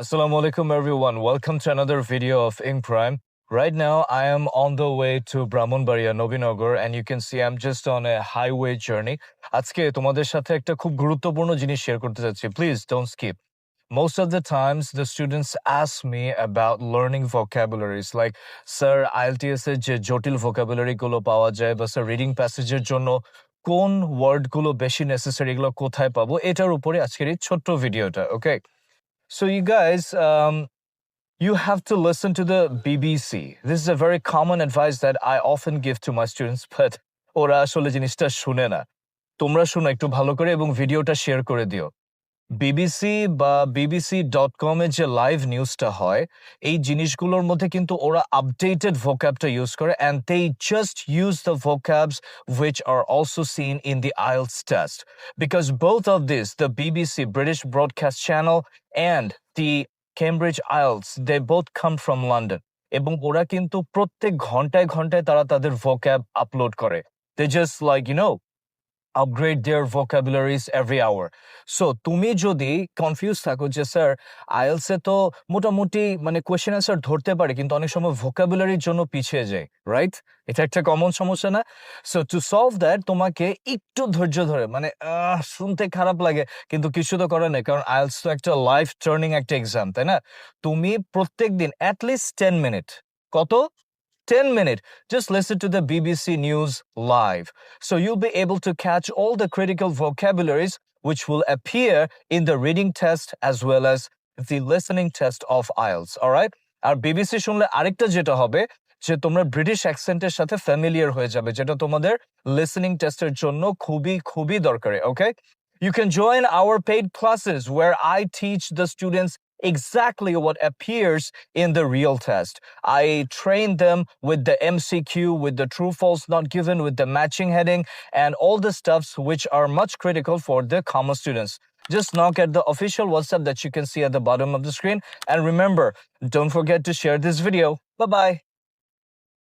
Assalamu alaikum everyone. Welcome to another video of Ink Prime. Right now I am on the way to Brahmanbaria, Nobinagar, and you can see I'm just on a highway journey. আজকে তোমাদের সাথে একটা খুব গুরুত্বপূর্ণ জিনিস share করতে যাচ্ছি. Please don't skip. Most of the times the students ask me about learning vocabularies like sir IELTS এর যে জটিল vocabulary গুলো পাওয়া যায় বা স্যার রিডিং প্যাসেজের জন্য কোন ওয়ার্ড গুলো বেশি নেসেসারি এগুলো কোথায় পাবো এটার উপরে আজকের এই ছোট্ট ভিডিওটা. Okay. So you guys, you have to listen to the BBC. This is a very common advice that I often give to my students, but ওরা আসলে জিনিসটা শুনে না. তোমরা শুনো একটু ভালো করে এবং ভিডিওটা শেয়ার করে দিও. বিবিসি বা bbc.com এর যে লাইভ নিউজটা হয় এই জিনিসগুলোর মধ্যে কিন্তু ওরা আপডেটেড ভোক্যাবটা ইউজ করে and they just use the vocabs which are also seen in the IELTS test because both of these, the BBC British Broadcast Channel and the Cambridge IELTS, they both come from London এবং ওরা কিন্তু প্রত্যেক ঘন্টায় ঘন্টায় তারা তাদের vocab upload করে. They just upgrade their vocabularies every hour. So তুমি যদি কনফিউজ থাকো যে স্যার আইএলস এ তো মোটামুটি মানে কোয়েশ্চেন অ্যান্সার ধরতে পারে কিন্তু অনেক সময় ভোকাবুলারির জন্য পিছিয়ে যায়, রাইট? এটা একটা কমন সমস্যা না? সো টু সলভ দ্যাট তোমাকে একটু ধৈর্য ধরে মানে শুনতে খারাপ লাগে কিন্তু কিছু তো করার নেই, কারণ আইএলস তো একটা লাইফ টার্নিং একটা এক্সাম, তাই না? তুমি প্রত্যেক দিন অ্যাটলিস্ট 10 মিনিট, কত? 10 minutes. Just listen to the BBC News live. So you'll be able to catch all the critical vocabularies which will appear in the reading test as well as the listening test of IELTS. Alright? আর BBC শুনলে আরেকটা যেটা হবে যে তোমরা British অ্যাকসেন্টের সাথে familiar হয়ে যাবে, যেটা তোমাদের লিসেনিং টেস্টের জন্য খুবই খুবই দরকারি. Okay? You can join our paid classes where I teach the students exactly what appears in the real test. I train them with the MCQ, with the true false not given, with the matching heading, and all the stuffs which are much critical for the comma students. Just knock at the official WhatsApp that you can see at the bottom of the screen. And remember, don't forget to share this video. Bye-bye.